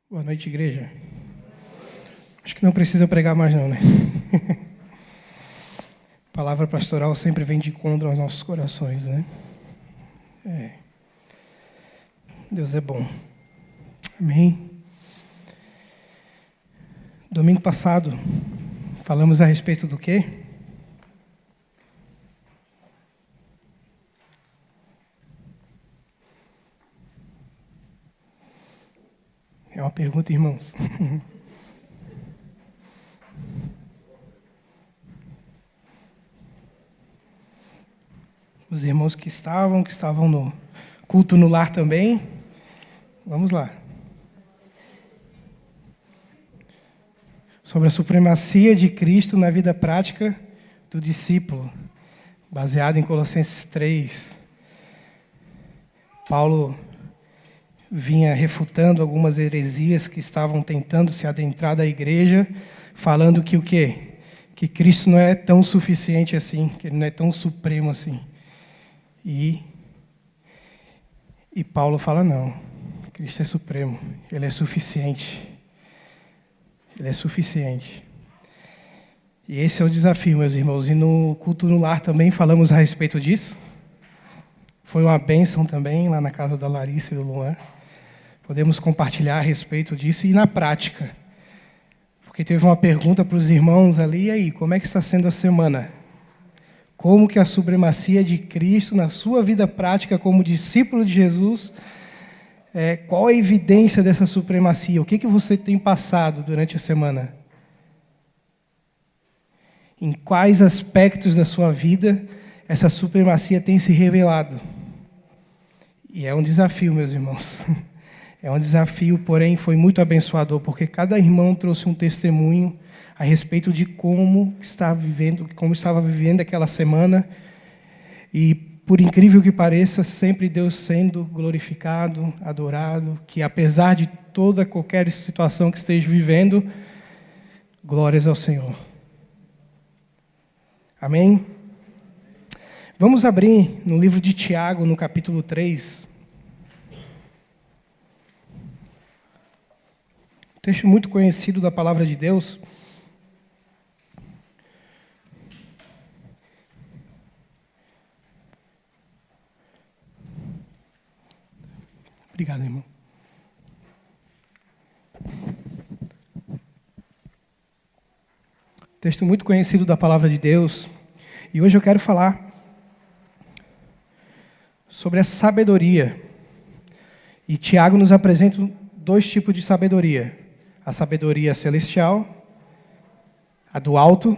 Boa noite, igreja. Acho que não precisa pregar mais não, né? A palavra pastoral sempre vem de encontro aos nossos corações, né? Deus é bom. Amém? Domingo passado, falamos a respeito do quê? É uma pergunta, irmãos. Os irmãos que estavam no culto no lar também. Vamos lá. Sobre a supremacia de Cristo na vida prática do discípulo, baseado em Colossenses 3. Paulo vinha refutando algumas heresias que estavam tentando se adentrar da igreja, falando que o quê? Que Cristo não é tão suficiente assim, que Ele não é tão supremo assim. E Paulo fala, não, Cristo é supremo, Ele é suficiente. Ele é suficiente. E esse é o desafio, meus irmãos. E no culto no lar também falamos a respeito disso. Foi uma bênção também, lá na casa da Larissa e do Luan. Podemos compartilhar a respeito disso e na prática. Porque teve uma pergunta para os irmãos ali, e aí, como é que está sendo a semana? Como que a supremacia de Cristo na sua vida prática como discípulo de Jesus, qual a evidência dessa supremacia? O que você tem passado durante a semana? Em quais aspectos da sua vida essa supremacia tem se revelado? E é um desafio, meus irmãos. É um desafio, porém foi muito abençoador, porque cada irmão trouxe um testemunho a respeito de como estava vivendo aquela semana. E, por incrível que pareça, sempre Deus sendo glorificado, adorado, que apesar de qualquer situação que esteja vivendo, glórias ao Senhor. Amém? Vamos abrir no livro de Tiago, no capítulo 3. Texto muito conhecido da palavra de Deus. Obrigado, irmão. Texto muito conhecido da palavra de Deus. E hoje eu quero falar sobre a sabedoria. E Tiago nos apresenta dois tipos de sabedoria. A sabedoria celestial, a do alto.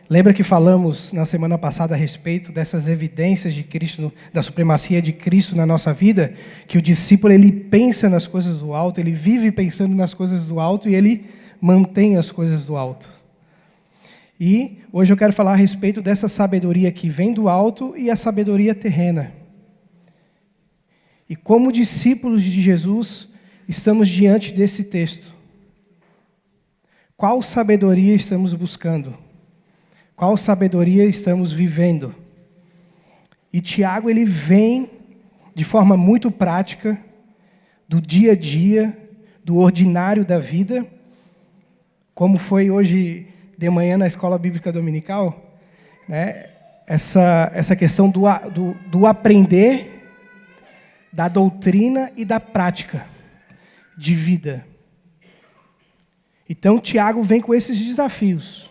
Lembra que falamos na semana passada a respeito dessas evidências de Cristo, da supremacia de Cristo na nossa vida? Que o discípulo, ele pensa nas coisas do alto, ele vive pensando nas coisas do alto e ele mantém as coisas do alto. E hoje eu quero falar a respeito dessa sabedoria que vem do alto e a sabedoria terrena. E como discípulos de Jesus, estamos diante desse texto. Qual sabedoria estamos buscando? Qual sabedoria estamos vivendo? E Tiago, ele vem de forma muito prática, do dia a dia, do ordinário da vida, como foi hoje de manhã na escola bíblica dominical, né? Essa questão do aprender, da doutrina e da prática de vida. Então, Tiago vem com esses desafios.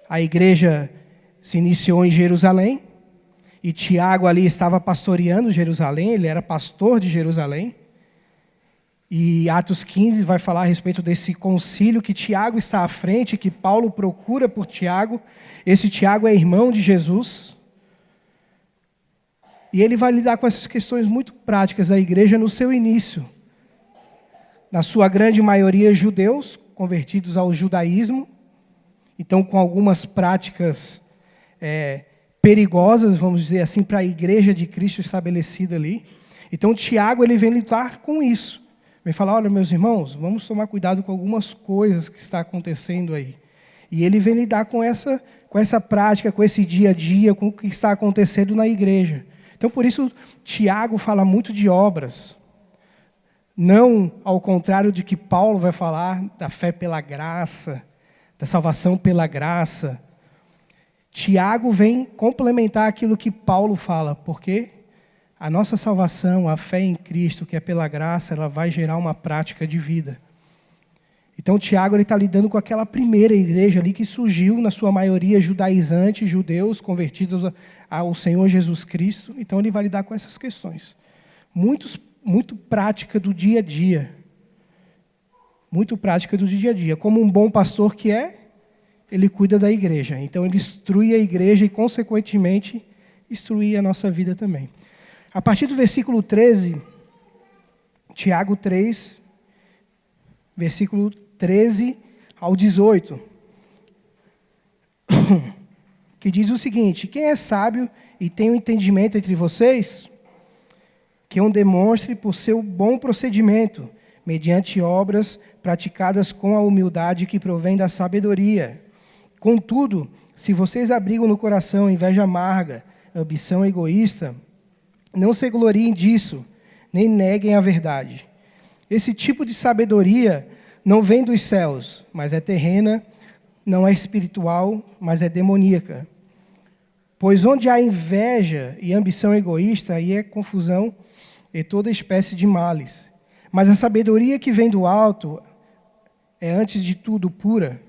A igreja se iniciou em Jerusalém, e Tiago ali estava pastoreando Jerusalém, ele era pastor de Jerusalém. E Atos 15 vai falar a respeito desse concílio que Tiago está à frente, que Paulo procura por Tiago. Esse Tiago é irmão de Jesus. E ele vai lidar com essas questões muito práticas da igreja no seu início. Na sua grande maioria, judeus, convertidos ao judaísmo. Então, com algumas práticas perigosas, vamos dizer assim, para a igreja de Cristo estabelecida ali. Então, Tiago, ele vem lidar com isso. Vem falar, olha, meus irmãos, vamos tomar cuidado com algumas coisas que está acontecendo aí. E ele vem lidar com essa prática, com esse dia a dia, com o que está acontecendo na igreja. Então, por isso, Tiago fala muito de obras. não ao contrário de que Paulo vai falar da fé pela graça, da salvação pela graça. Tiago vem complementar aquilo que Paulo fala, porque a nossa salvação, a fé em Cristo, que é pela graça, ela vai gerar uma prática de vida. Então, Tiago está lidando com aquela primeira igreja ali que surgiu, na sua maioria, judaizantes, judeus convertidos ao Senhor Jesus Cristo. Então, ele vai lidar com essas questões. Muito prática do dia a dia. Muito prática do dia a dia. Como um bom pastor que é, ele cuida da igreja. Então, ele instrui a igreja e, consequentemente, instrui a nossa vida também. A partir do versículo 13, Tiago 3, versículo 13 ao 18, que diz o seguinte: quem é sábio e tem um entendimento entre vocês, que o demonstre por seu bom procedimento, mediante obras praticadas com a humildade que provém da sabedoria. Contudo, se vocês abrigam no coração inveja amarga, ambição egoísta, não se gloriem disso, nem neguem a verdade. Esse tipo de sabedoria não vem dos céus, mas é terrena, não é espiritual, mas é demoníaca. Pois onde há inveja e ambição egoísta, aí é confusão e toda espécie de males. Mas a sabedoria que vem do alto é, antes de tudo, pura,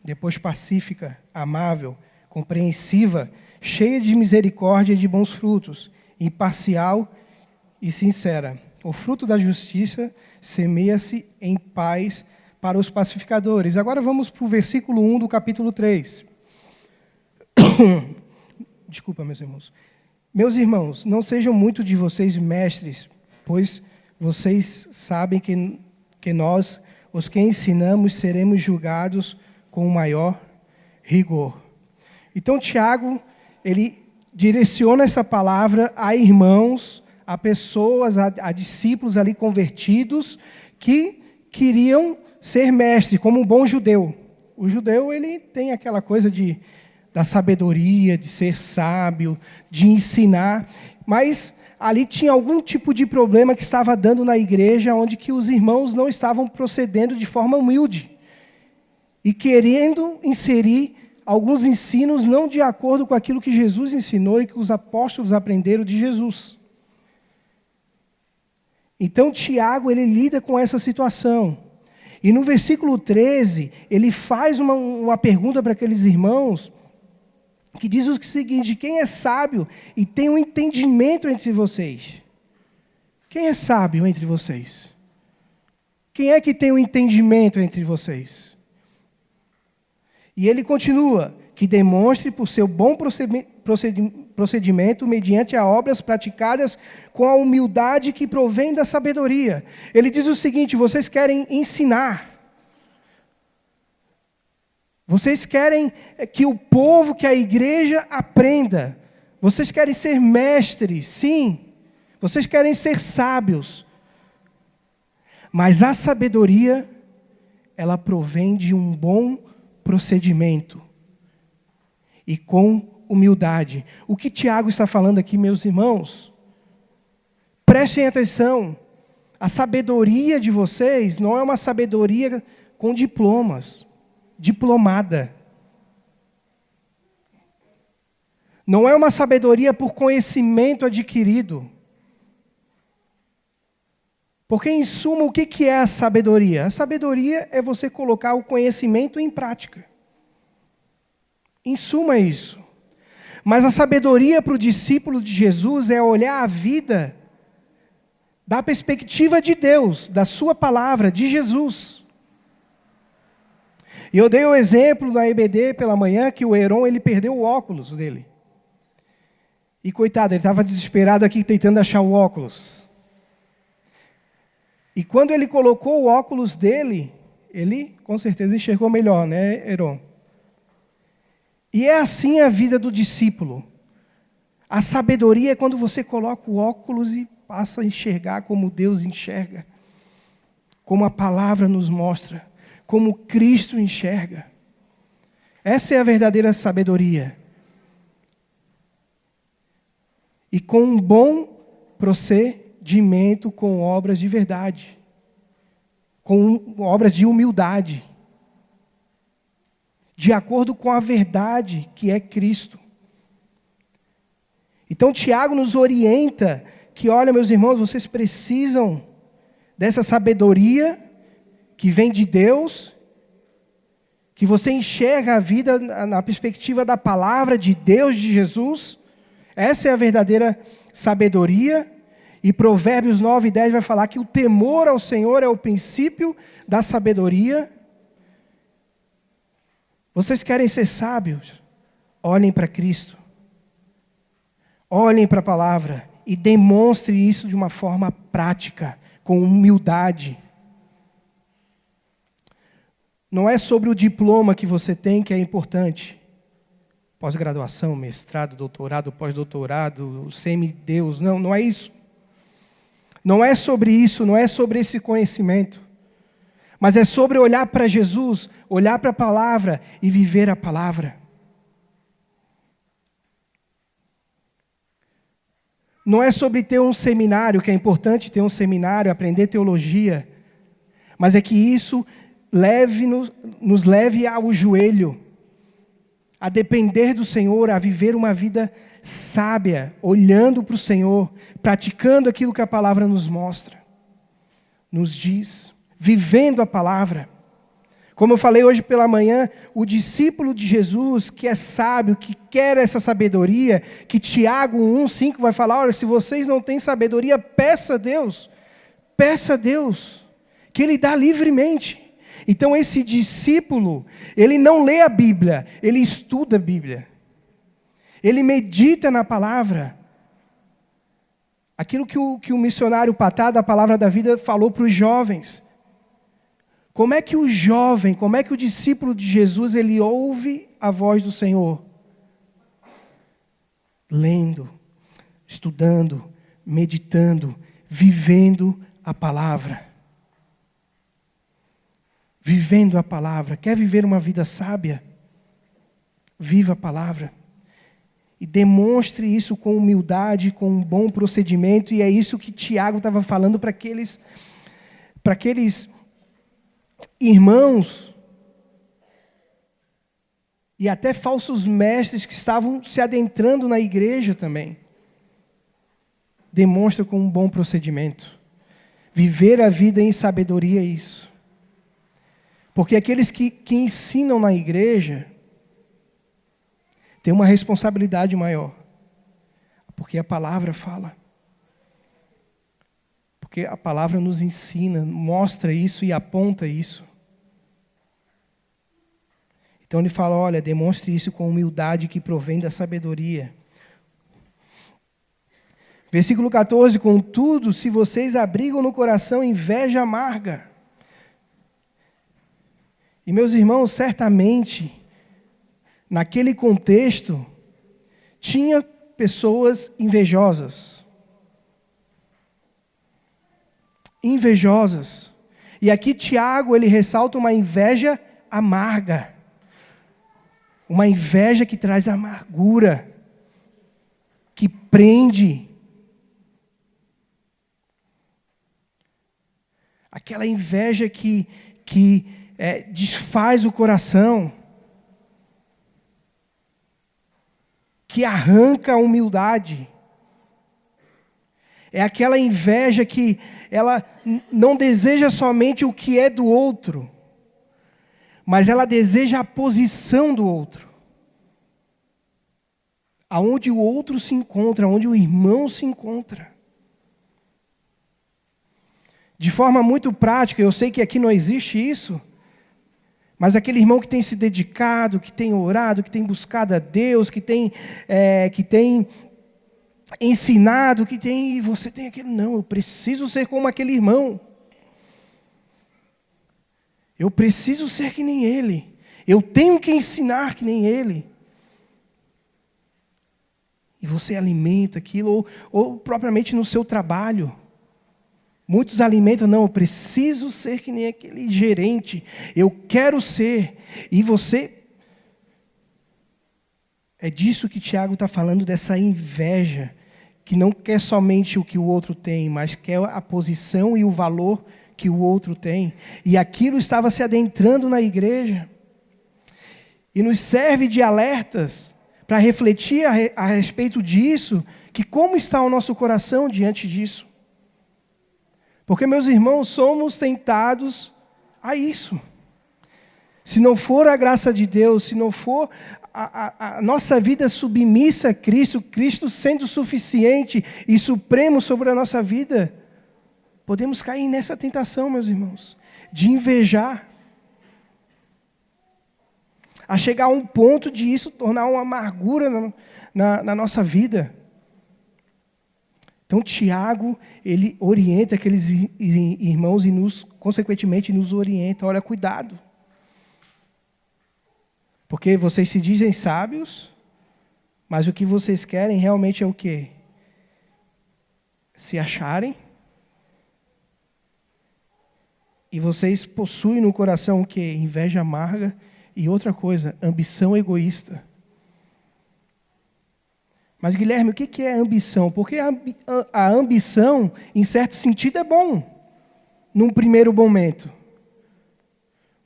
depois pacífica, amável, compreensiva, cheia de misericórdia e de bons frutos, imparcial e sincera. O fruto da justiça semeia-se em paz para os pacificadores. Agora vamos para o versículo 1 do capítulo 3. Desculpa, meus irmãos. Meus irmãos, não sejam muito de vocês mestres, pois vocês sabem que nós, os que ensinamos, seremos julgados com maior rigor. Então, Tiago, ele direciona essa palavra a irmãos, a pessoas, a discípulos ali convertidos, que queriam ser mestre, como um bom judeu. O judeu, ele tem aquela coisa da sabedoria, de ser sábio, de ensinar, mas ali tinha algum tipo de problema que estava dando na igreja, onde que os irmãos não estavam procedendo de forma humilde, e querendo inserir alguns ensinos não de acordo com aquilo que Jesus ensinou e que os apóstolos aprenderam de Jesus. Então, Tiago, ele lida com essa situação. E no versículo 13, ele faz uma pergunta para aqueles irmãos, que diz o seguinte: quem é sábio e tem um entendimento entre vocês? Quem é sábio entre vocês? Quem é que tem um entendimento entre vocês? E ele continua: que demonstre por seu bom procedimento mediante a obras praticadas com a humildade que provém da sabedoria. Ele diz o seguinte: vocês querem ensinar. Vocês querem que o povo, que a igreja aprenda. Vocês querem ser mestres, sim. Vocês querem ser sábios. Mas a sabedoria, ela provém de um bom procedimento. E com humildade. O que Tiago está falando aqui, meus irmãos? Prestem atenção. A sabedoria de vocês não é uma sabedoria com diplomas. Diplomada. Não é uma sabedoria por conhecimento adquirido. Porque, em suma, o que é a sabedoria? A sabedoria é você colocar o conhecimento em prática. Em suma, é isso. Mas a sabedoria para o discípulo de Jesus é olhar a vida da perspectiva de Deus, da sua palavra, de Jesus. E eu dei o exemplo na EBD pela manhã que o Heron, ele perdeu o óculos dele. E coitado, ele estava desesperado aqui tentando achar o óculos. E quando ele colocou o óculos dele, ele com certeza enxergou melhor, né, Heron? E é assim a vida do discípulo. A sabedoria é quando você coloca o óculos e passa a enxergar como Deus enxerga, como a palavra nos mostra, como Cristo enxerga. Essa é a verdadeira sabedoria. E com um bom procedimento, com obras de verdade. com obras de humildade, de acordo com a verdade que é Cristo. Então, Tiago nos orienta que, olha, meus irmãos, vocês precisam dessa sabedoria que vem de Deus, que você enxerga a vida na perspectiva da palavra de Deus, de Jesus. Essa é a verdadeira sabedoria. E Provérbios 9:10 vai falar que o temor ao Senhor é o princípio da sabedoria. Vocês querem ser sábios? Olhem para Cristo. Olhem para a palavra e demonstre isso de uma forma prática, com humildade. Não é sobre o diploma que você tem que é importante. Pós-graduação, mestrado, doutorado, pós-doutorado, semideus. Não é isso. Não é sobre isso, não é sobre esse conhecimento. Mas é sobre olhar para Jesus, olhar para a palavra e viver a palavra. Não é sobre ter um seminário, que é importante ter um seminário, aprender teologia. Mas é que isso nos leve ao joelho, a depender do Senhor, a viver uma vida sábia, olhando para o Senhor, praticando aquilo que a palavra nos mostra, nos diz, vivendo a palavra. Como eu falei hoje pela manhã, o discípulo de Jesus, que é sábio, que quer essa sabedoria, que Tiago 1:5 vai falar, olha, se vocês não têm sabedoria, peça a Deus, que Ele dá livremente. Então esse discípulo, ele não lê a Bíblia, ele estuda a Bíblia. Ele medita na palavra. Aquilo que o missionário Patá, da Palavra da Vida, falou para os jovens. Como é que o discípulo de Jesus, ele ouve a voz do Senhor? Lendo, estudando, meditando, vivendo a palavra. Vivendo a palavra. Quer viver uma vida sábia? Viva a palavra. E demonstre isso com humildade, com um bom procedimento. E é isso que Tiago estava falando para aqueles irmãos e até falsos mestres que estavam se adentrando na igreja também. Demonstra com um bom procedimento. Viver a vida em sabedoria é isso. Porque aqueles que ensinam na igreja têm uma responsabilidade maior. Porque a palavra fala. Porque a palavra nos ensina, mostra isso e aponta isso. Então ele fala, olha, demonstre isso com humildade que provém da sabedoria. Versículo 14, contudo, se vocês abrigam no coração inveja amarga. E meus irmãos, certamente, naquele contexto, tinha pessoas invejosas. E aqui Tiago, ele ressalta uma inveja amarga. Uma inveja que traz amargura, que prende. Aquela inveja que desfaz o coração, que arranca a humildade. É aquela inveja que ela não deseja somente o que é do outro, mas ela deseja a posição do outro. Aonde o outro se encontra, aonde o irmão se encontra. De forma muito prática, eu sei que aqui não existe isso, mas aquele irmão que tem se dedicado, que tem orado, que tem buscado a Deus, que tem ensinado, e você tem aquele, não, eu preciso ser como aquele irmão. Eu preciso ser que nem ele. Eu tenho que ensinar que nem ele. E você alimenta aquilo, ou propriamente no seu trabalho. Muitos alimentam, não, eu preciso ser que nem aquele gerente. Eu quero ser. E você... É disso que Tiago está falando, dessa inveja, que não quer somente o que o outro tem, mas quer a posição e o valor que o outro tem. E aquilo estava se adentrando na igreja. E nos serve de alertas para refletir a respeito disso, que como está o nosso coração diante disso. Porque, meus irmãos, somos tentados a isso. Se não for a graça de Deus, se não for a nossa vida submissa a Cristo, Cristo sendo suficiente e supremo sobre a nossa vida, podemos cair nessa tentação, meus irmãos, de invejar. A chegar a um ponto de isso tornar uma amargura na nossa vida. Então, Tiago, ele orienta aqueles irmãos e consequentemente, nos orienta. Olha, cuidado. Porque vocês se dizem sábios, mas o que vocês querem realmente é o quê? Se acharem. E vocês possuem no coração o quê? Inveja amarga e outra coisa, ambição egoísta. Mas, Guilherme, o que é ambição? Porque a ambição, em certo sentido, é bom, num primeiro momento.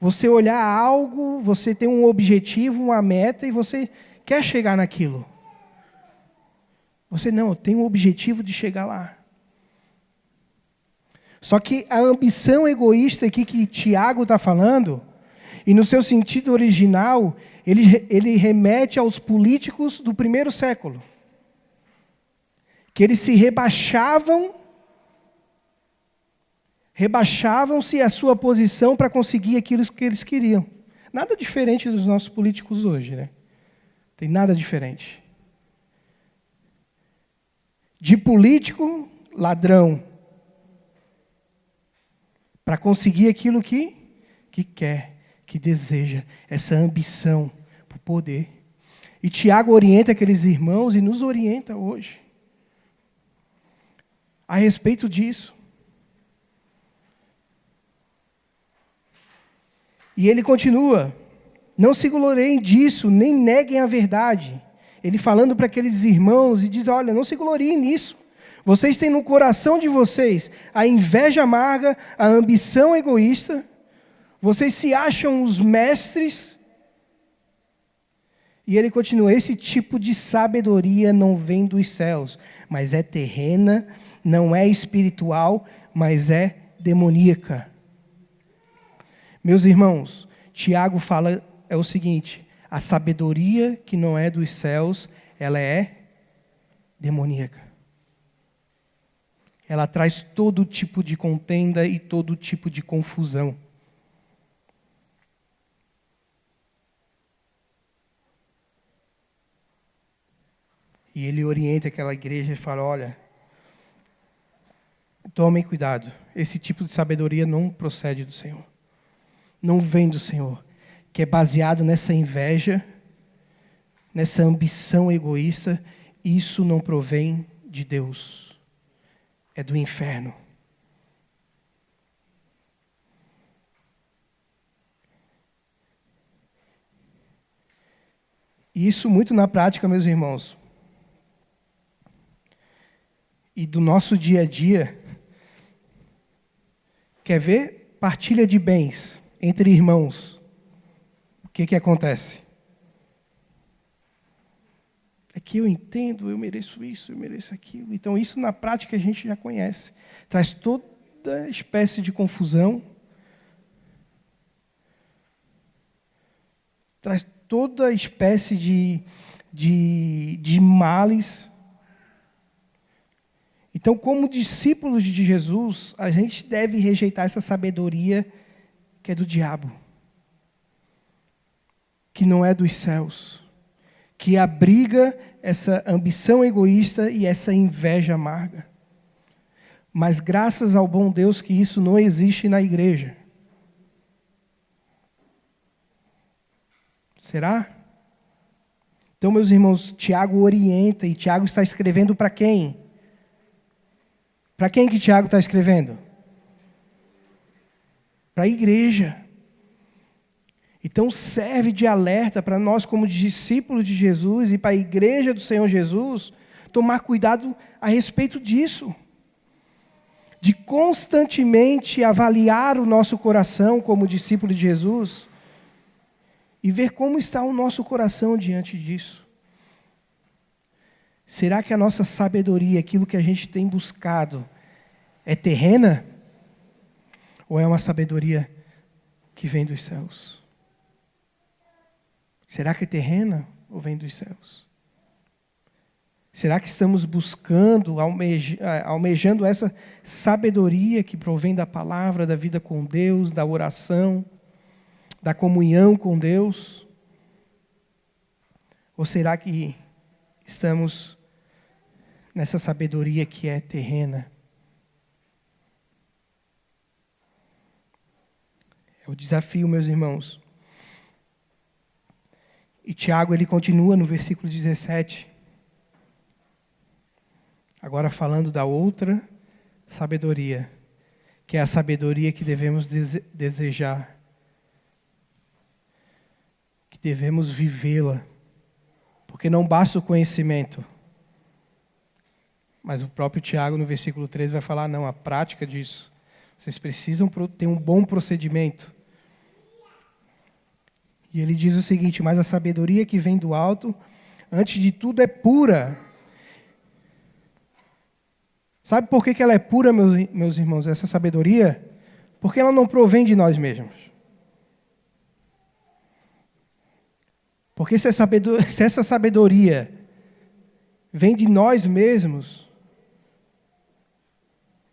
Você olhar algo, você tem um objetivo, uma meta, e você quer chegar naquilo. Você não, tem um objetivo de chegar lá. Só que a ambição egoísta aqui que Tiago está falando, e no seu sentido original, ele remete aos políticos do primeiro século. Que eles se rebaixavam-se a sua posição para conseguir aquilo que eles queriam. Nada diferente dos nossos políticos hoje, né? Tem nada diferente. De político, ladrão. Para conseguir aquilo que quer, que deseja. Essa ambição por poder. E Tiago orienta aqueles irmãos e nos orienta hoje a respeito disso. E ele continua, não se gloriem disso, nem neguem a verdade. Ele falando para aqueles irmãos e diz, olha, não se gloriem nisso. Vocês têm no coração de vocês a inveja amarga, a ambição egoísta. Vocês se acham os mestres. E ele continua, esse tipo de sabedoria não vem dos céus, mas é terrena, não é espiritual, mas é demoníaca. Meus irmãos, Tiago fala o seguinte, a sabedoria que não é dos céus, ela é demoníaca. Ela traz todo tipo de contenda e todo tipo de confusão. E ele orienta aquela igreja e fala, olha, tomem cuidado, esse tipo de sabedoria não procede do Senhor. Não vem do Senhor, que é baseado nessa inveja, nessa ambição egoísta, isso não provém de Deus, é do inferno. E isso muito na prática, meus irmãos, e do nosso dia a dia, quer ver? Partilha de bens entre irmãos. O que acontece? É que eu entendo, eu mereço isso, eu mereço aquilo. Então isso na prática a gente já conhece. Traz toda espécie de confusão. Traz toda espécie de males. Então, como discípulos de Jesus, a gente deve rejeitar essa sabedoria que é do diabo, que não é dos céus, que abriga essa ambição egoísta e essa inveja amarga. Mas graças ao bom Deus que isso não existe na igreja. Será? Então, meus irmãos, Tiago orienta, e Tiago está escrevendo para quem? Para quem que Tiago está escrevendo? Para a igreja. Então serve de alerta para nós como discípulos de Jesus e para a igreja do Senhor Jesus tomar cuidado a respeito disso. de constantemente avaliar o nosso coração como discípulo de Jesus e ver como está o nosso coração diante disso. Será que a nossa sabedoria, aquilo que a gente tem buscado, é terrena? Ou é uma sabedoria que vem dos céus? Será que é terrena ou vem dos céus? Será que estamos buscando, almejando essa sabedoria que provém da palavra, da vida com Deus, da oração, da comunhão com Deus? Ou será que estamos nessa sabedoria que é terrena? É o desafio, meus irmãos. E Tiago, ele continua no versículo 17. Agora falando da outra sabedoria, que é a sabedoria que devemos desejar, que devemos vivê-la, porque não basta o conhecimento, mas o próprio Tiago no versículo 13 vai falar, não, a prática disso, vocês precisam ter um bom procedimento. E ele diz o seguinte, mas a sabedoria que vem do alto, antes de tudo é pura. Sabe por que ela é pura, meus irmãos, essa sabedoria? Porque ela não provém de nós mesmos. Porque se essa sabedoria vem de nós mesmos,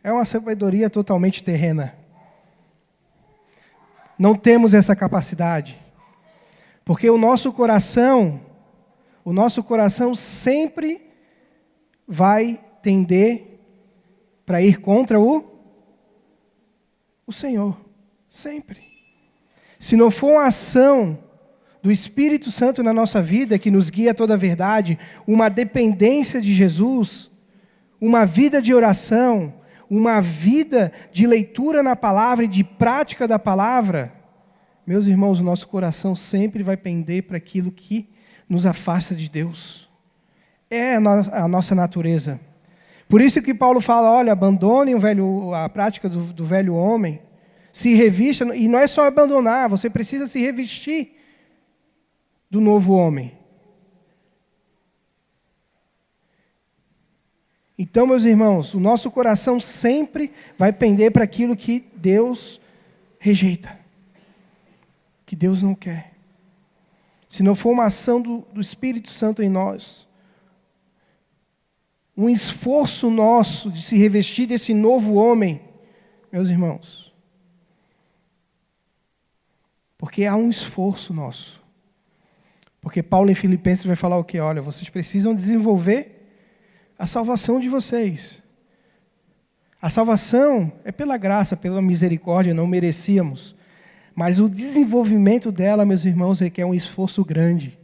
é uma sabedoria totalmente terrena. Não temos essa capacidade. Porque o nosso coração sempre vai tender para ir contra o Senhor, sempre. Se não for uma ação do Espírito Santo na nossa vida, que nos guia a toda a verdade, uma dependência de Jesus, uma vida de oração, uma vida de leitura na palavra e de prática da palavra, meus irmãos, o nosso coração sempre vai pender para aquilo que nos afasta de Deus. É a nossa natureza. Por isso que Paulo fala, olha, abandonem a prática do velho homem, se revista, e não é só abandonar, você precisa se revestir do novo homem. Então, meus irmãos, o nosso coração sempre vai pender para aquilo que Deus rejeita, que Deus não quer. Se não for uma ação do Espírito Santo em nós, um esforço nosso de se revestir desse novo homem, meus irmãos, porque há um esforço nosso. Porque Paulo em Filipenses vai falar o quê? Olha, vocês precisam desenvolver a salvação de vocês. A salvação é pela graça, pela misericórdia, não merecíamos. Mas o desenvolvimento dela, meus irmãos, requer um esforço grande.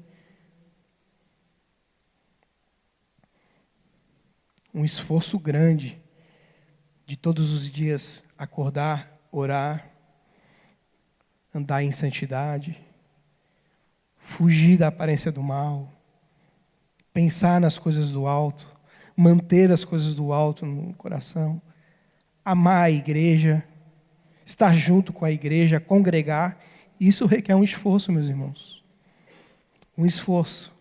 Um esforço grande de todos os dias acordar, orar, andar em santidade, fugir da aparência do mal, pensar nas coisas do alto, manter as coisas do alto no coração, amar a igreja, estar junto com a igreja, congregar. Isso requer um esforço, meus irmãos. Um esforço.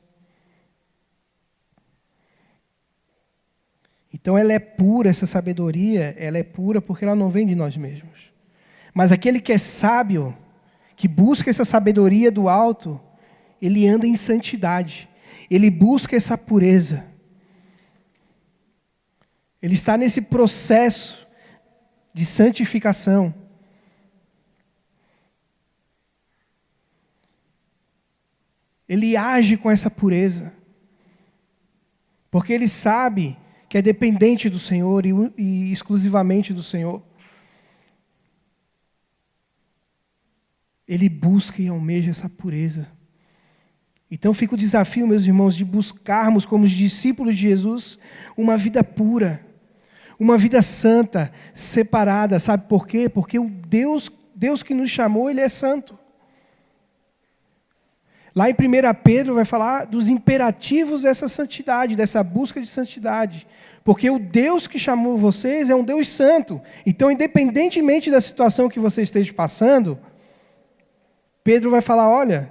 Então ela é pura, essa sabedoria, ela é pura porque ela não vem de nós mesmos. Mas aquele que é sábio, que busca essa sabedoria do alto, ele anda em santidade. Ele busca essa pureza. Ele está nesse processo de santificação. Ele age com essa pureza. Porque ele sabe que é dependente do Senhor e exclusivamente do Senhor. Ele busca e almeja essa pureza. Então fica o desafio, meus irmãos, de buscarmos como discípulos de Jesus uma vida pura, uma vida santa, separada. Sabe por quê? Porque o Deus que nos chamou, Ele é santo. Lá em 1 Pedro vai falar dos imperativos dessa santidade, dessa busca de santidade. Porque o Deus que chamou vocês é um Deus santo. Então, independentemente da situação que você esteja passando, Pedro vai falar, olha,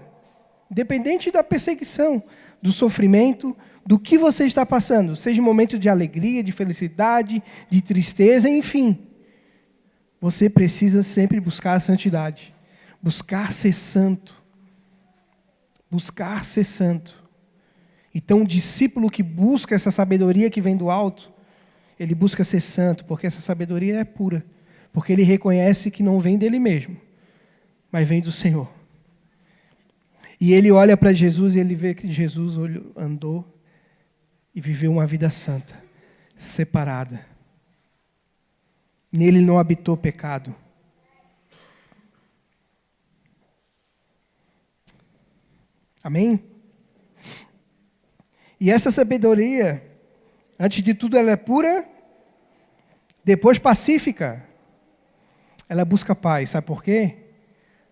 independente da perseguição, do sofrimento, do que você está passando, seja um momento de alegria, de felicidade, de tristeza, enfim, você precisa sempre buscar a santidade, buscar ser santo. Buscar ser santo. Então, o discípulo que busca essa sabedoria que vem do alto, ele busca ser santo, porque essa sabedoria é pura. Porque ele reconhece que não vem dele mesmo, mas vem do Senhor. E ele olha para Jesus e ele vê que Jesus andou e viveu uma vida santa, separada. Nele não habitou pecado. Amém? E essa sabedoria, antes de tudo, ela é pura, depois pacífica. Ela busca paz. Sabe por quê?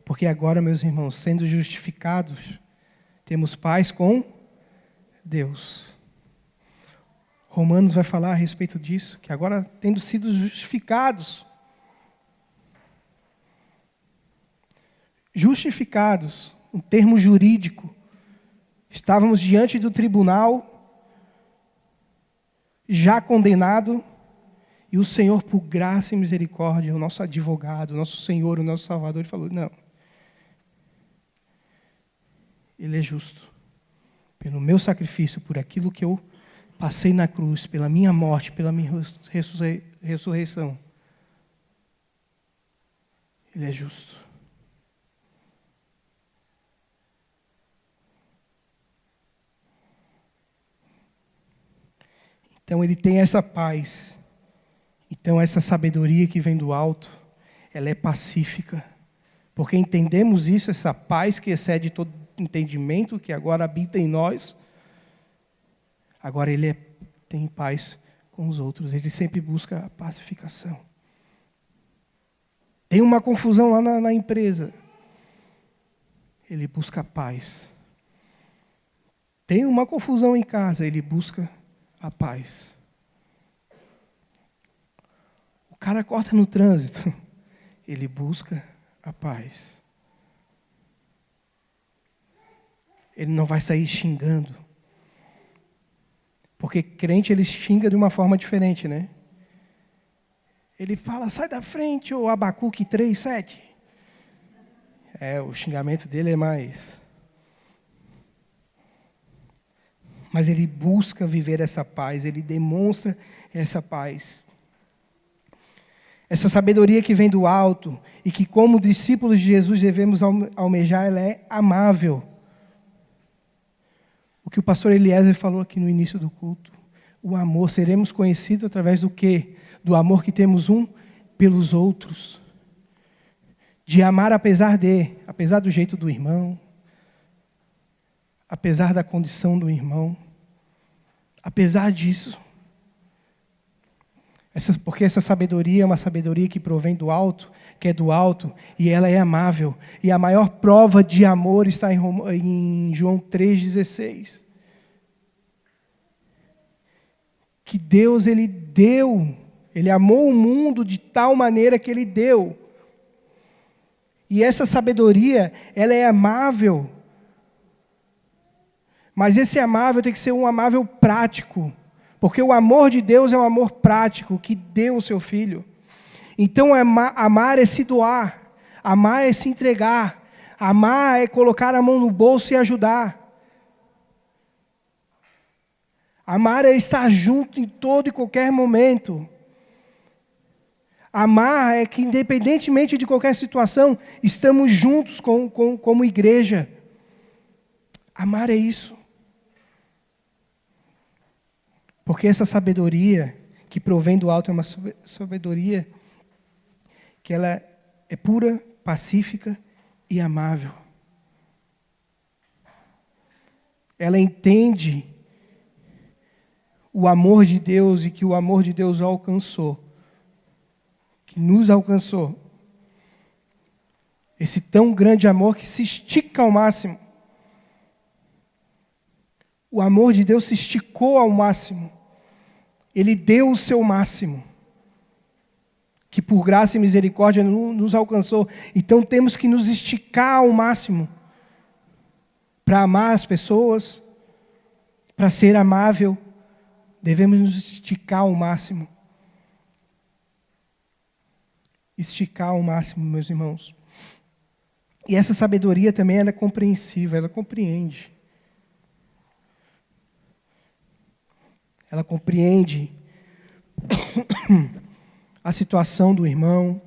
Porque agora, meus irmãos, sendo justificados, temos paz com Deus. Romanos vai falar a respeito disso, que agora, tendo sido justificados, um termo jurídico, estávamos diante do tribunal, já condenado, e o Senhor, por graça e misericórdia, o nosso advogado, o nosso Senhor, o nosso Salvador, ele falou, não, Ele é justo. Pelo meu sacrifício, por aquilo que eu passei na cruz, pela minha morte, pela minha ressurreição, Ele é justo. Então, ele tem essa paz. Então, essa sabedoria que vem do alto, ela é pacífica. Porque entendemos isso, essa paz que excede todo entendimento, que agora habita em nós. Agora, ele tem paz com os outros. Ele sempre busca a pacificação. Tem uma confusão lá na empresa. Ele busca a paz. Tem uma confusão em casa. Ele busca a paz. O cara corta no trânsito. Ele busca a paz. Ele não vai sair xingando. Porque crente, ele xinga de uma forma diferente, né? Ele fala, sai da frente, ô Abacuque 3:7. O xingamento dele é mais... Mas ele busca viver essa paz, ele demonstra essa paz. Essa sabedoria que vem do alto e que, como discípulos de Jesus, devemos almejar, ela é amável. O que o pastor Eliezer falou aqui no início do culto. O amor, seremos conhecidos através do quê? Do amor que temos um pelos outros. De amar apesar do jeito do irmão, apesar da condição do irmão, apesar disso. Porque essa sabedoria é uma sabedoria que provém do alto, que é do alto, e ela é amável. E a maior prova de amor está em João 3,16. Que Deus, Ele deu, Ele amou o mundo de tal maneira que Ele deu. E essa sabedoria, ela é amável. Mas esse amável tem que ser um amável prático. Porque o amor de Deus é um amor prático, que deu o seu Filho. Então, amar é se doar. Amar é se entregar. Amar é colocar a mão no bolso e ajudar. Amar é estar junto em todo e qualquer momento. Amar é que, independentemente de qualquer situação, estamos juntos como igreja. Amar é isso. Porque essa sabedoria que provém do alto é uma sabedoria que ela é pura, pacífica e amável. Ela entende o amor de Deus e que o amor de Deus alcançou, que nos alcançou. Esse tão grande amor que se estica ao máximo. O amor de Deus se esticou ao máximo. Ele deu o seu máximo, que por graça e misericórdia nos alcançou. Então temos que nos esticar ao máximo para amar as pessoas, para ser amável. Devemos nos esticar ao máximo. Esticar ao máximo, meus irmãos. E essa sabedoria também ela é compreensiva, ela compreende. Ela compreende a situação do irmão.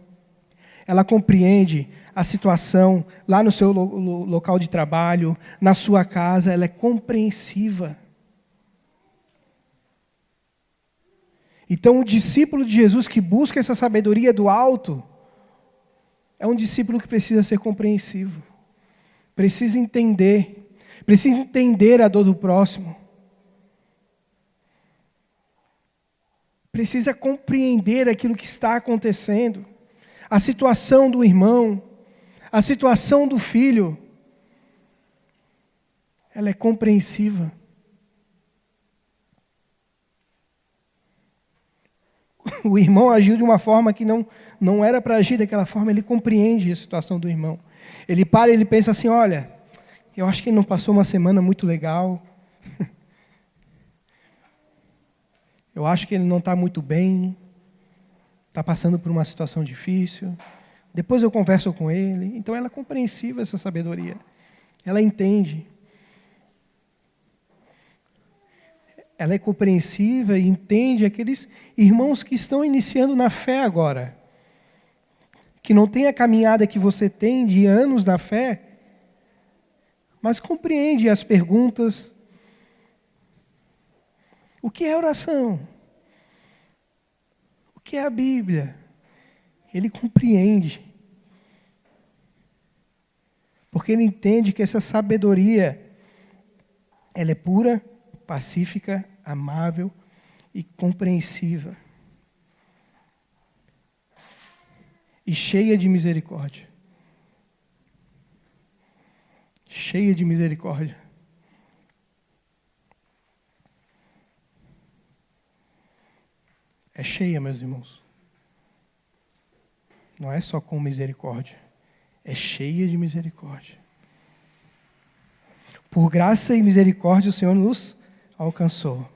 Ela compreende a situação lá no seu local de trabalho, na sua casa. Ela é compreensiva. Então, o discípulo de Jesus que busca essa sabedoria do alto é um discípulo que precisa ser compreensivo. Precisa entender a dor do próximo. Precisa compreender aquilo que está acontecendo, a situação do irmão, a situação do filho. Ela é compreensiva. O irmão agiu de uma forma que não era para agir daquela forma, ele compreende a situação do irmão. Ele para e ele pensa assim, olha, eu acho que ele não passou uma semana muito legal. Eu acho que ele não está muito bem, está passando por uma situação difícil. Depois eu converso com ele. Então ela é compreensiva, essa sabedoria. Ela entende. Ela é compreensiva e entende aqueles irmãos que estão iniciando na fé agora. Que não tem a caminhada que você tem de anos na fé, mas compreende as perguntas. O que é oração? O que é a Bíblia? Ele compreende. Porque ele entende que essa sabedoria, ela é pura, pacífica, amável e compreensiva. E cheia de misericórdia. Cheia de misericórdia. É cheia, meus irmãos. Não é só com misericórdia. É cheia de misericórdia. Por graça e misericórdia o Senhor nos alcançou.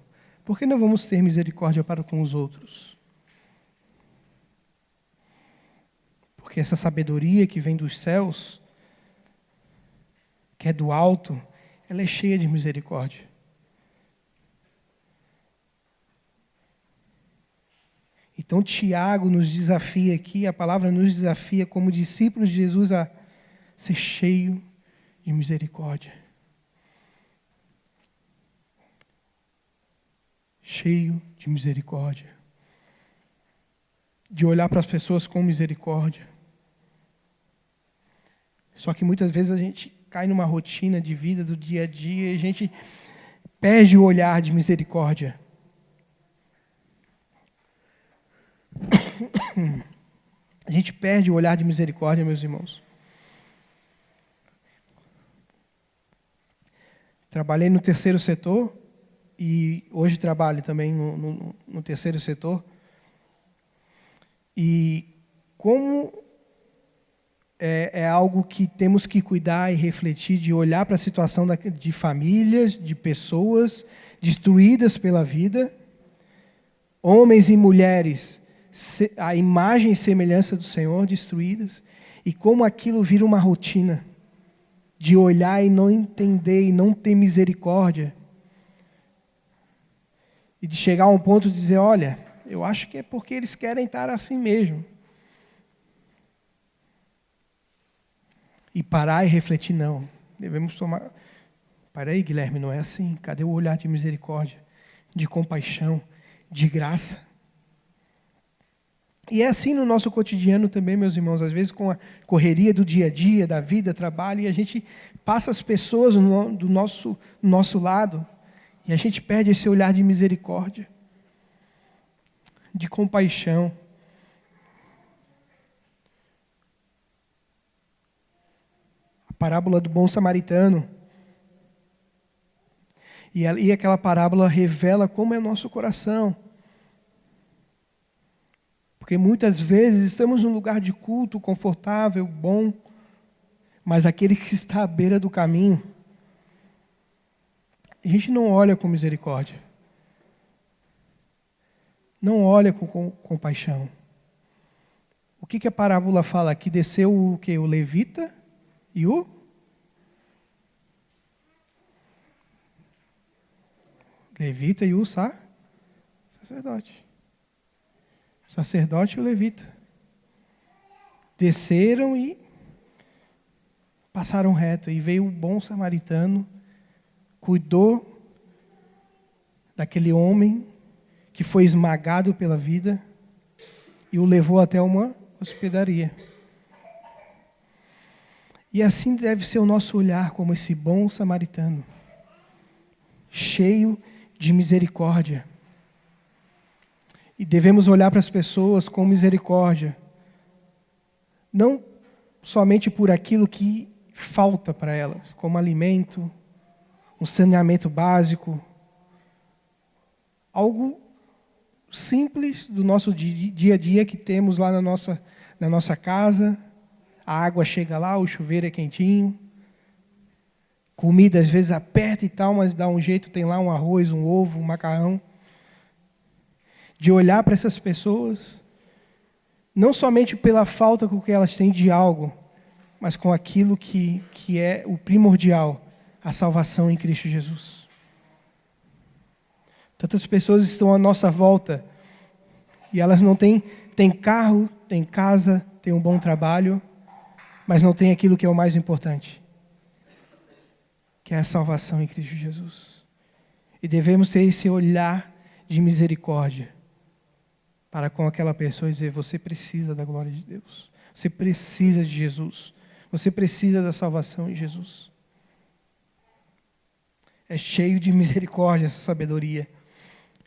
Por que não vamos ter misericórdia para com os outros? Porque essa sabedoria que vem dos céus, que é do alto, ela é cheia de misericórdia. Então Tiago nos desafia aqui, a palavra nos desafia como discípulos de Jesus a ser cheio de misericórdia. Cheio de misericórdia. De olhar para as pessoas com misericórdia. Só que muitas vezes a gente cai numa rotina de vida do dia a dia e a gente perde o olhar de misericórdia. A gente perde o olhar de misericórdia, meus irmãos. Trabalhei no terceiro setor e hoje trabalho também no terceiro setor. E como é algo que temos que cuidar e refletir, de olhar para a situação de famílias, de pessoas destruídas pela vida, homens e mulheres, a imagem e semelhança do Senhor destruídas, e como aquilo vira uma rotina, de olhar e não entender e não ter misericórdia, e de chegar a um ponto de dizer, olha, eu acho que é porque eles querem estar assim mesmo. E parar e refletir, não. Devemos tomar... Para aí, Guilherme, não é assim. Cadê o olhar de misericórdia, de compaixão, de graça? E é assim no nosso cotidiano também, meus irmãos. Às vezes com a correria do dia a dia, da vida, trabalho, e a gente passa as pessoas do nosso lado, e a gente perde esse olhar de misericórdia, de compaixão. A parábola do bom samaritano. E aquela parábola revela como é o nosso coração. Porque muitas vezes estamos num lugar de culto confortável, bom, mas aquele que está à beira do caminho, a gente não olha com misericórdia. Não olha com compaixão. O que a parábola fala aqui? Desceu o quê? O levita e o levita e o sacerdote. O sacerdote e o levita. Desceram e passaram reto. E veio o bom samaritano, cuidou daquele homem que foi esmagado pela vida e o levou até uma hospedaria. E assim deve ser o nosso olhar como esse bom samaritano, cheio de misericórdia. E devemos olhar para as pessoas com misericórdia, não somente por aquilo que falta para elas, como alimento, um saneamento básico, algo simples do nosso dia a dia que temos lá na nossa casa. A água chega lá, o chuveiro é quentinho, comida às vezes aperta e tal, mas dá um jeito, tem lá um arroz, um ovo, um macarrão. De olhar para essas pessoas, não somente pela falta que elas têm de algo, mas com aquilo que é o primordial, a salvação em Cristo Jesus. Tantas pessoas estão à nossa volta e elas não têm carro, têm casa, têm um bom trabalho, mas não têm aquilo que é o mais importante, que é a salvação em Cristo Jesus. E devemos ter esse olhar de misericórdia para com aquela pessoa e dizer: você precisa da glória de Deus, você precisa de Jesus, você precisa da salvação em Jesus. É cheio de misericórdia essa sabedoria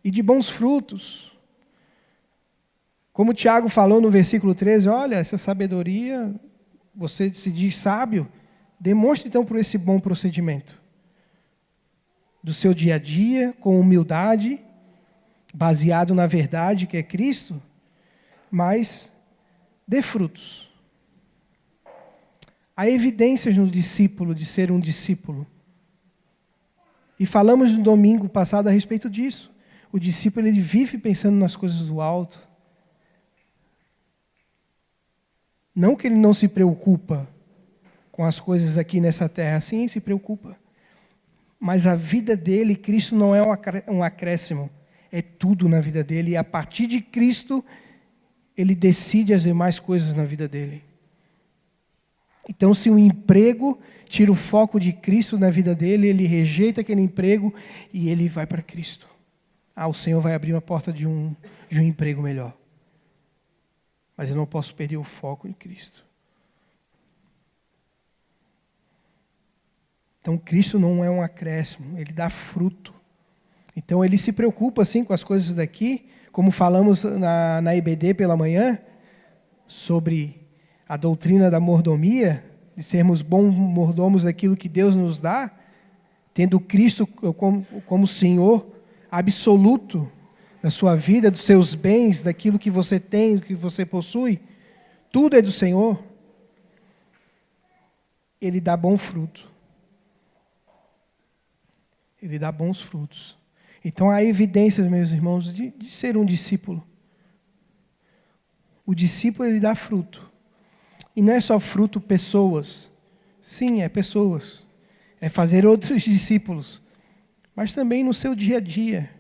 e de bons frutos. Como o Tiago falou no versículo 13, olha, essa sabedoria, você se diz sábio, demonstre então por esse bom procedimento do seu dia a dia, com humildade, baseado na verdade que é Cristo, mas dê frutos. Há evidências no discípulo de ser um discípulo. E falamos no domingo passado a respeito disso. O discípulo, ele vive pensando nas coisas do alto. Não que ele não se preocupa com as coisas aqui nessa terra, sim, se preocupa. Mas a vida dele, Cristo não é um acréscimo, é tudo na vida dele. E a partir de Cristo, ele decide as demais coisas na vida dele. Então, se o emprego tira o foco de Cristo na vida dele, ele rejeita aquele emprego e ele vai para Cristo. O Senhor vai abrir uma porta de um emprego melhor. Mas eu não posso perder o foco em Cristo. Então, Cristo não é um acréscimo, ele dá fruto. Então, ele se preocupa, assim, com as coisas daqui, como falamos na IBD pela manhã, sobre a doutrina da mordomia, de sermos bons mordomos daquilo que Deus nos dá, tendo Cristo como Senhor absoluto na sua vida, dos seus bens, daquilo que você tem, do que você possui, tudo é do Senhor. Ele dá bom fruto. Ele dá bons frutos. Então há evidências, meus irmãos, de ser um discípulo. O discípulo, ele dá fruto. E não é só fruto pessoas. Sim, é pessoas. É fazer outros discípulos. Mas também no seu dia a dia.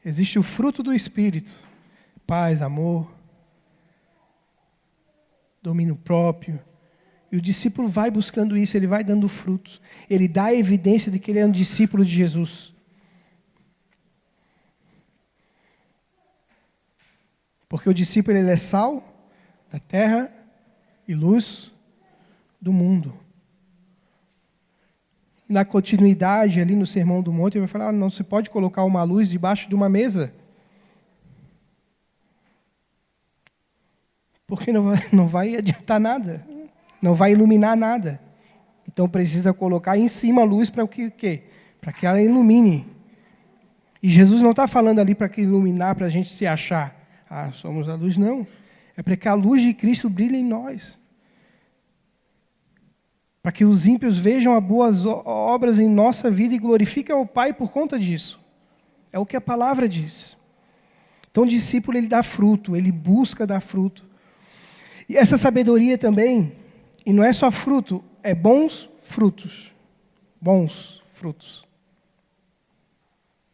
Existe o fruto do Espírito. Paz, amor, domínio próprio. E o discípulo vai buscando isso, ele vai dando frutos. Ele dá a evidência de que ele é um discípulo de Jesus. Porque o discípulo, ele é sal da terra e luz do mundo. Na continuidade, ali no Sermão do Monte, ele vai falar: não se pode colocar uma luz debaixo de uma mesa. Porque não vai adiantar nada. Não vai iluminar nada. Então precisa colocar em cima a luz para o quê? Para que ela ilumine. E Jesus não está falando ali para que iluminar, para a gente se achar. Somos a luz, não. É para que a luz de Cristo brilhe em nós. Para que os ímpios vejam as boas obras em nossa vida e glorifiquem ao Pai por conta disso. É o que a palavra diz. Então o discípulo, ele dá fruto, ele busca dar fruto. E essa sabedoria também, e não é só fruto, é bons frutos. Bons frutos.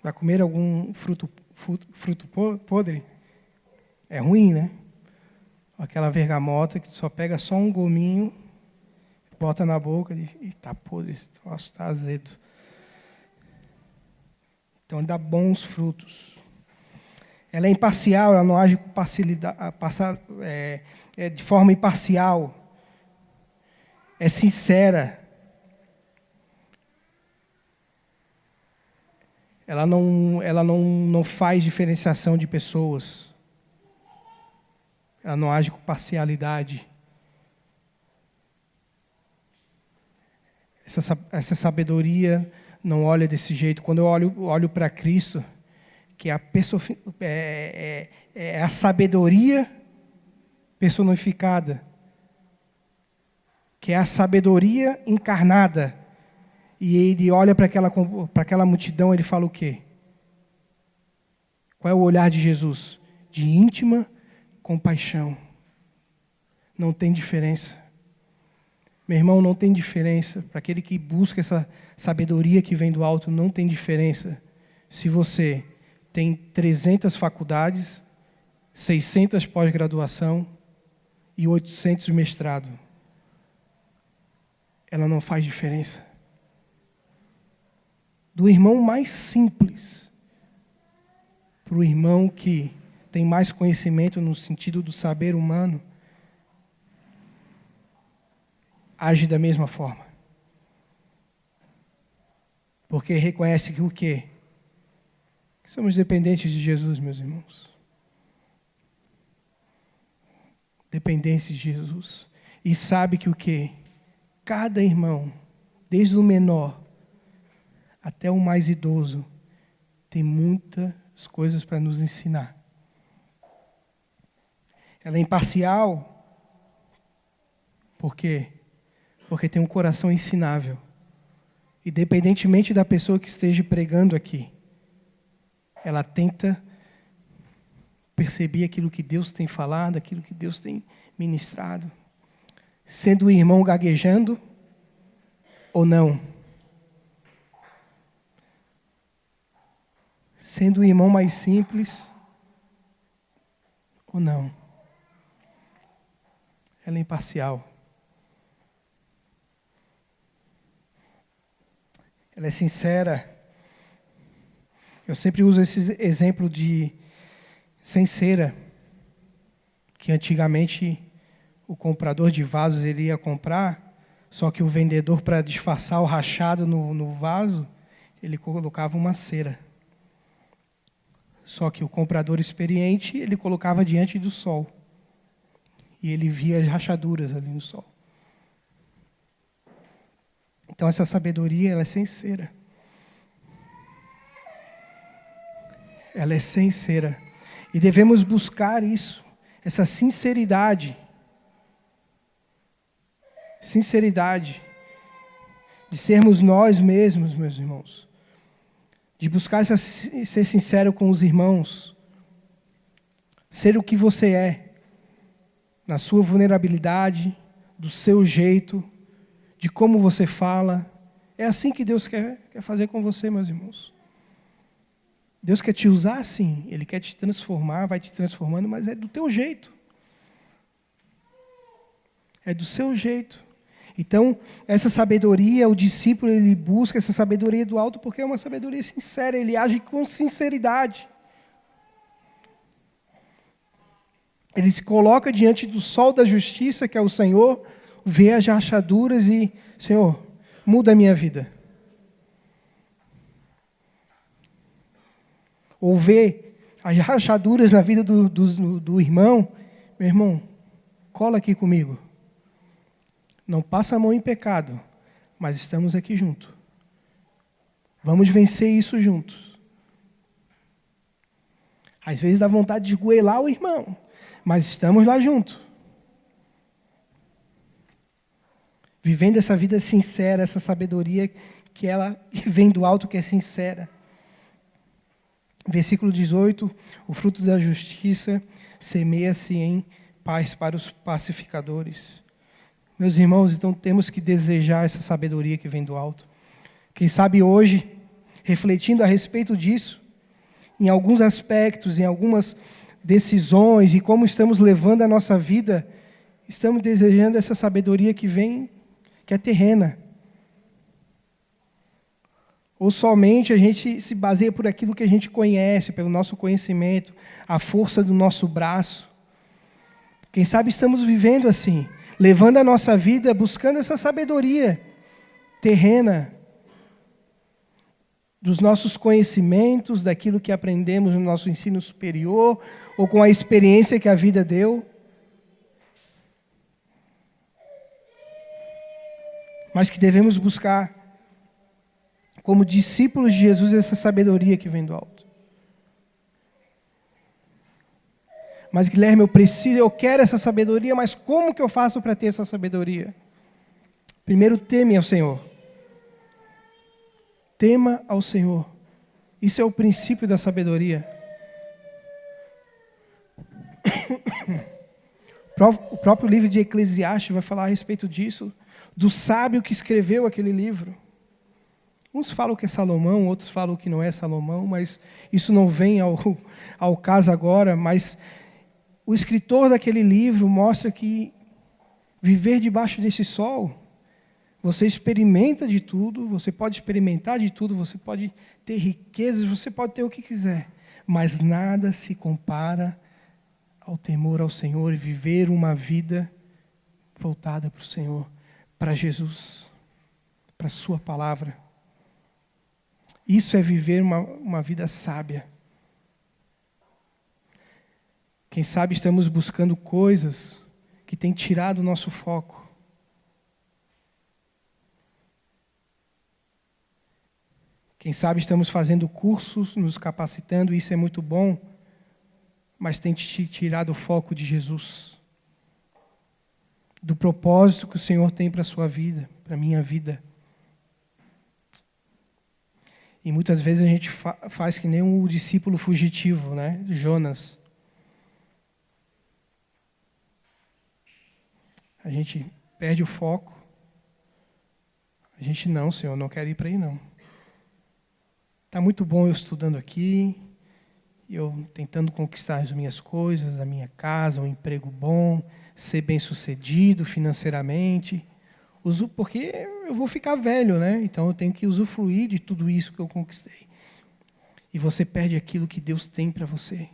Vai comer algum fruto podre? É ruim, né? Aquela bergamota que só pega só um gominho, bota na boca e está podre, esse troço está azedo. Então, dá bons frutos. Ela é imparcial, ela não age com de forma imparcial. É sincera. Ela não faz diferenciação de pessoas. Ela não age com parcialidade. Essa sabedoria não olha desse jeito. Quando eu olho para Cristo, que é a sabedoria personificada, que é a sabedoria encarnada, e ele olha para aquela multidão, ele fala o quê? Qual é o olhar de Jesus? De íntima compaixão. Não tem diferença. Meu irmão, não tem diferença. Para aquele que busca essa sabedoria que vem do alto, não tem diferença. Se você tem 300 faculdades, 600 pós-graduação e 800 mestrado. Ela não faz diferença. Do irmão mais simples para o irmão que tem mais conhecimento no sentido do saber humano, age da mesma forma. Porque reconhece que o quê? Que somos dependentes de Jesus, meus irmãos. Dependentes de Jesus. E sabe que o quê? Cada irmão, desde o menor até o mais idoso, tem muitas coisas para nos ensinar. Ela é imparcial. Por quê? Porque tem um coração ensinável. Independentemente da pessoa que esteja pregando aqui, ela tenta perceber aquilo que Deus tem falado, aquilo que Deus tem ministrado. Sendo o irmão gaguejando ou não. Sendo o irmão mais simples ou não. Ela é imparcial. Ela é sincera. Eu sempre uso esse exemplo de sem cera, que antigamente o comprador de vasos ele ia comprar, só que o vendedor, para disfarçar o rachado no vaso, ele colocava uma cera. Só que o comprador experiente, ele colocava diante do sol. E ele via as rachaduras ali no sol. Então essa sabedoria, ela é sincera. Ela é sincera. E devemos buscar isso, essa sinceridade. Sinceridade. De sermos nós mesmos, meus irmãos. De buscar ser sincero com os irmãos. Ser o que você é. Na sua vulnerabilidade, do seu jeito, de como você fala. É assim que Deus quer fazer com você, meus irmãos. Deus quer te usar assim. Ele quer te transformar, vai te transformando, mas é do teu jeito. É do seu jeito. Então, essa sabedoria, o discípulo, ele busca essa sabedoria do alto porque é uma sabedoria sincera, ele age com sinceridade. Ele se coloca diante do sol da justiça, que é o Senhor, vê as rachaduras e, Senhor, muda a minha vida. Ou vê as rachaduras na vida do irmão, meu irmão, cola aqui comigo. Não passa a mão em pecado, mas estamos aqui juntos. Vamos vencer isso juntos. Às vezes dá vontade de goelar o irmão, mas estamos lá juntos. Vivendo essa vida sincera, essa sabedoria que vem do alto, que é sincera. Versículo 18, o fruto da justiça semeia-se em paz para os pacificadores. Meus irmãos, então temos que desejar essa sabedoria que vem do alto. Quem sabe hoje, refletindo a respeito disso, em alguns aspectos, em algumas decisões e como estamos levando a nossa vida, estamos desejando essa sabedoria que vem, que é terrena. Ou somente a gente se baseia por aquilo que a gente conhece, pelo nosso conhecimento, a força do nosso braço. Quem sabe estamos vivendo assim, levando a nossa vida, buscando essa sabedoria terrena, dos nossos conhecimentos, daquilo que aprendemos no nosso ensino superior, ou com a experiência que a vida deu. Mas que devemos buscar, como discípulos de Jesus, essa sabedoria que vem do alto. Mas, Guilherme, eu quero essa sabedoria, mas como que eu faço para ter essa sabedoria? Primeiro, teme ao Senhor. Tema ao Senhor. Isso é o princípio da sabedoria. O próprio livro de Eclesiastes vai falar a respeito disso, do sábio que escreveu aquele livro. Uns falam que é Salomão, outros falam que não é Salomão, mas isso não vem ao caso agora. Mas o escritor daquele livro mostra que viver debaixo desse sol, você experimenta de tudo, você pode experimentar de tudo, você pode ter riquezas, você pode ter o que quiser, mas nada se compara ao temor ao Senhor e viver uma vida voltada para o Senhor, para Jesus, para a sua palavra. Isso é viver uma vida sábia. Quem sabe estamos buscando coisas que têm tirado o nosso foco. Quem sabe estamos fazendo cursos, nos capacitando, isso é muito bom, mas tem te tirado o foco de Jesus, do propósito que o Senhor tem para a sua vida, para a minha vida. E muitas vezes a gente faz que nem um discípulo fugitivo, né? Jonas. A gente perde o foco. A gente, não, Senhor, não quero ir para aí, não. Está muito bom eu estudando aqui, eu tentando conquistar as minhas coisas, a minha casa, um emprego bom, ser bem-sucedido financeiramente, porque eu vou ficar velho, né? Então eu tenho que usufruir de tudo isso que eu conquistei. E você perde aquilo que Deus tem para você.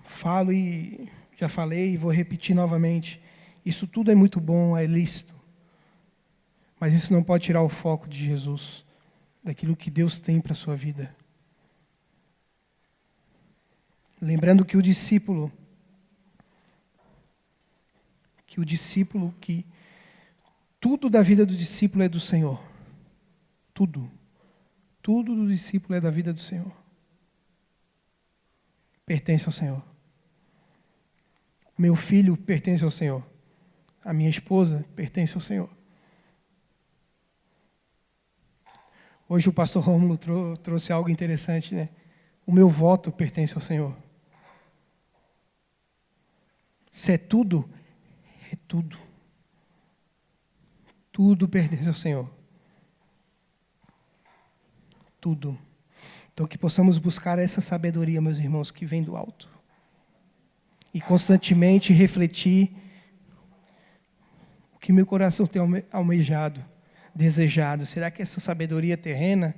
Falo e já falei e vou repetir novamente. Isso tudo é muito bom, é lícito. Mas isso não pode tirar o foco de Jesus, daquilo que Deus tem para a sua vida. Lembrando que tudo da vida do discípulo é do Senhor. Tudo. Tudo do discípulo é da vida do Senhor. Pertence ao Senhor. Meu filho pertence ao Senhor. A minha esposa pertence ao Senhor. Hoje o pastor Rômulo trouxe algo interessante, né? O meu voto pertence ao Senhor. Se é tudo, é tudo. Tudo pertence ao Senhor. Tudo. Então que possamos buscar essa sabedoria, meus irmãos, que vem do alto. E constantemente refletir o que meu coração tem almejado, desejado. Será que essa sabedoria terrena?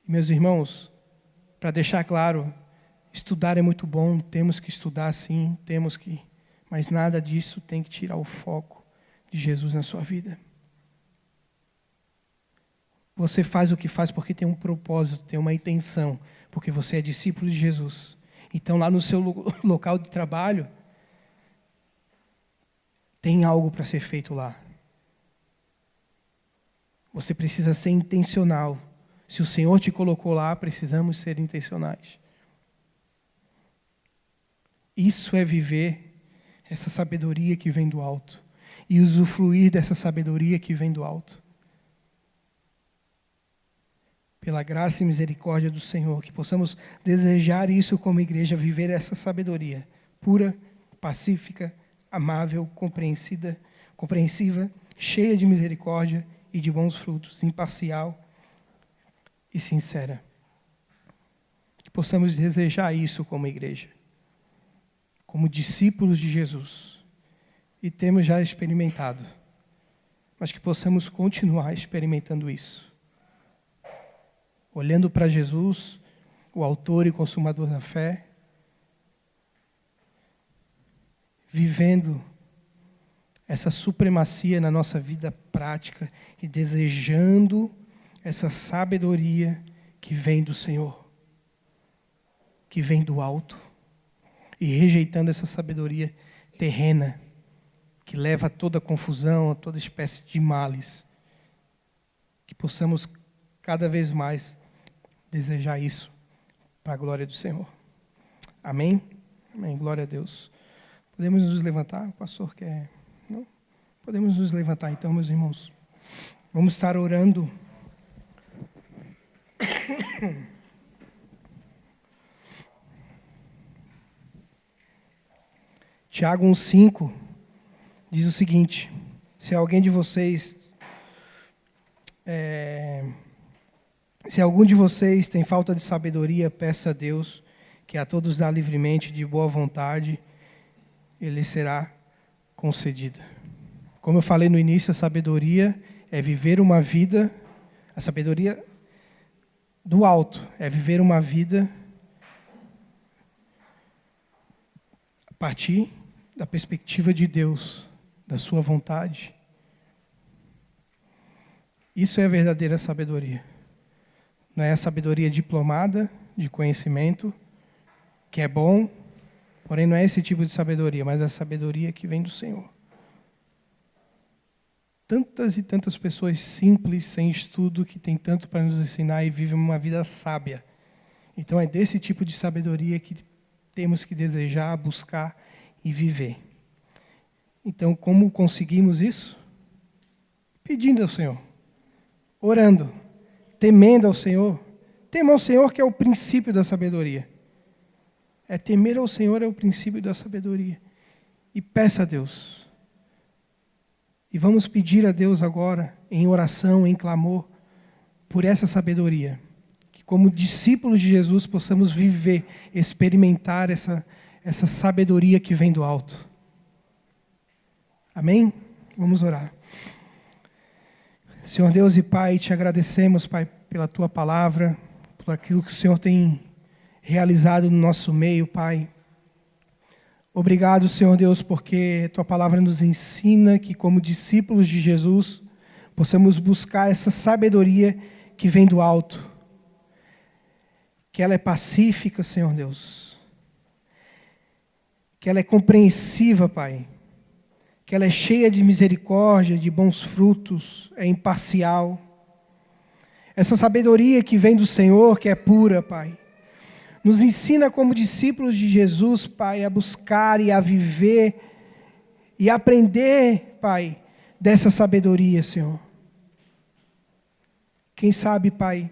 Meus irmãos, para deixar claro, estudar é muito bom, temos que estudar sim, mas nada disso tem que tirar o foco de Jesus na sua vida. Você faz o que faz porque tem um propósito, tem uma intenção, porque você é discípulo de Jesus. Então, lá no seu local de trabalho, tem algo para ser feito lá. Você precisa ser intencional. Se o Senhor te colocou lá, precisamos ser intencionais. Isso é viver essa sabedoria que vem do alto. E usufruir dessa sabedoria que vem do alto. Pela graça e misericórdia do Senhor, que possamos desejar isso como igreja, viver essa sabedoria pura, pacífica, amável, compreensiva, cheia de misericórdia e de bons frutos, imparcial e sincera. Que possamos desejar isso como igreja, como discípulos de Jesus. E temos já experimentado, mas que possamos continuar experimentando isso. Olhando para Jesus, o autor e consumador da fé, vivendo essa supremacia na nossa vida prática e desejando essa sabedoria que vem do Senhor, que vem do alto, e rejeitando essa sabedoria terrena, que leva a toda confusão, a toda espécie de males. Que possamos cada vez mais desejar isso para a glória do Senhor. Amém? Amém. Glória a Deus. Podemos nos levantar? O pastor quer? Não? Podemos nos levantar então, meus irmãos. Vamos estar orando. Tiago 1,5 diz o seguinte: se algum de vocês tem falta de sabedoria, peça a Deus, que a todos dá livremente, de boa vontade, ele será concedida. Como eu falei no início, a sabedoria é viver uma vida, a sabedoria do alto é viver uma vida a partir da perspectiva de Deus, da sua vontade. Isso é a verdadeira sabedoria. Não é a sabedoria diplomada, de conhecimento, que é bom, porém não é esse tipo de sabedoria, mas a sabedoria que vem do Senhor. Tantas e tantas pessoas simples, sem estudo, que têm tanto para nos ensinar e vivem uma vida sábia. Então é desse tipo de sabedoria que temos que desejar, buscar e viver. Então, como conseguimos isso? Pedindo ao Senhor, orando, temendo ao Senhor. Tema ao Senhor, que é o princípio da sabedoria. Temer ao Senhor é o princípio da sabedoria. E peça a Deus. E vamos pedir a Deus agora, em oração, em clamor, por essa sabedoria. Que como discípulos de Jesus possamos viver, experimentar essa sabedoria que vem do alto. Amém? Vamos orar. Senhor Deus e Pai, te agradecemos, Pai, pela Tua palavra, por aquilo que o Senhor tem realizado no nosso meio, Pai. Obrigado, Senhor Deus, porque Tua palavra nos ensina que, como discípulos de Jesus, possamos buscar essa sabedoria que vem do alto. Que ela é pacífica, Senhor Deus. Que ela é compreensiva, Pai. Que ela é cheia de misericórdia, de bons frutos, é imparcial. Essa sabedoria que vem do Senhor, que é pura, Pai. Nos ensina como discípulos de Jesus, Pai, a buscar e a viver e aprender, Pai, dessa sabedoria, Senhor. Quem sabe, Pai,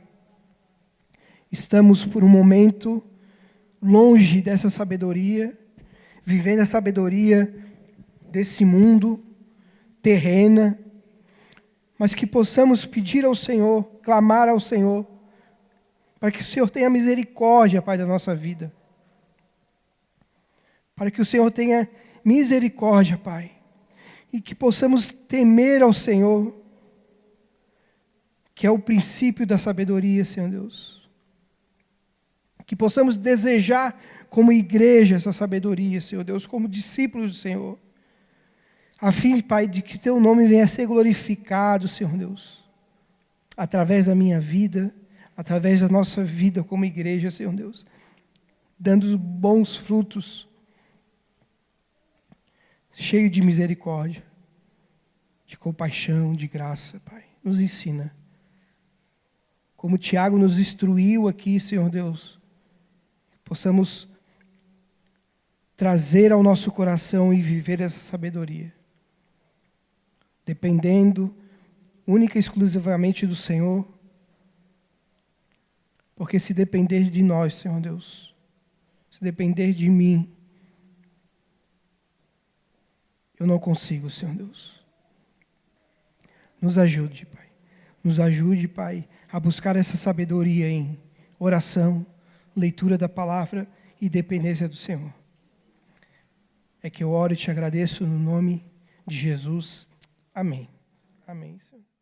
estamos por um momento longe dessa sabedoria, vivendo a sabedoria desse mundo terrena, mas que possamos pedir ao Senhor, clamar ao Senhor, para que o Senhor tenha misericórdia, Pai, da nossa vida. Para que o Senhor tenha misericórdia, Pai. E que possamos temer ao Senhor, que é o princípio da sabedoria, Senhor Deus. Que possamos desejar como igreja essa sabedoria, Senhor Deus, como discípulos do Senhor. A fim, Pai, de que Teu nome venha a ser glorificado, Senhor Deus. através da minha vida, através da nossa vida como igreja, Senhor Deus, dando bons frutos, cheio de misericórdia, de compaixão, de graça, Pai. Nos ensina. Como Tiago nos instruiu aqui, Senhor Deus, possamos trazer ao nosso coração e viver essa sabedoria, dependendo única e exclusivamente do Senhor, porque se depender de nós, Senhor Deus, se depender de mim, eu não consigo, Senhor Deus. Nos ajude, Pai. Nos ajude, Pai, a buscar essa sabedoria em oração, leitura da palavra e dependência do Senhor. É que eu oro e te agradeço no nome de Jesus. Amém. Amém, Senhor.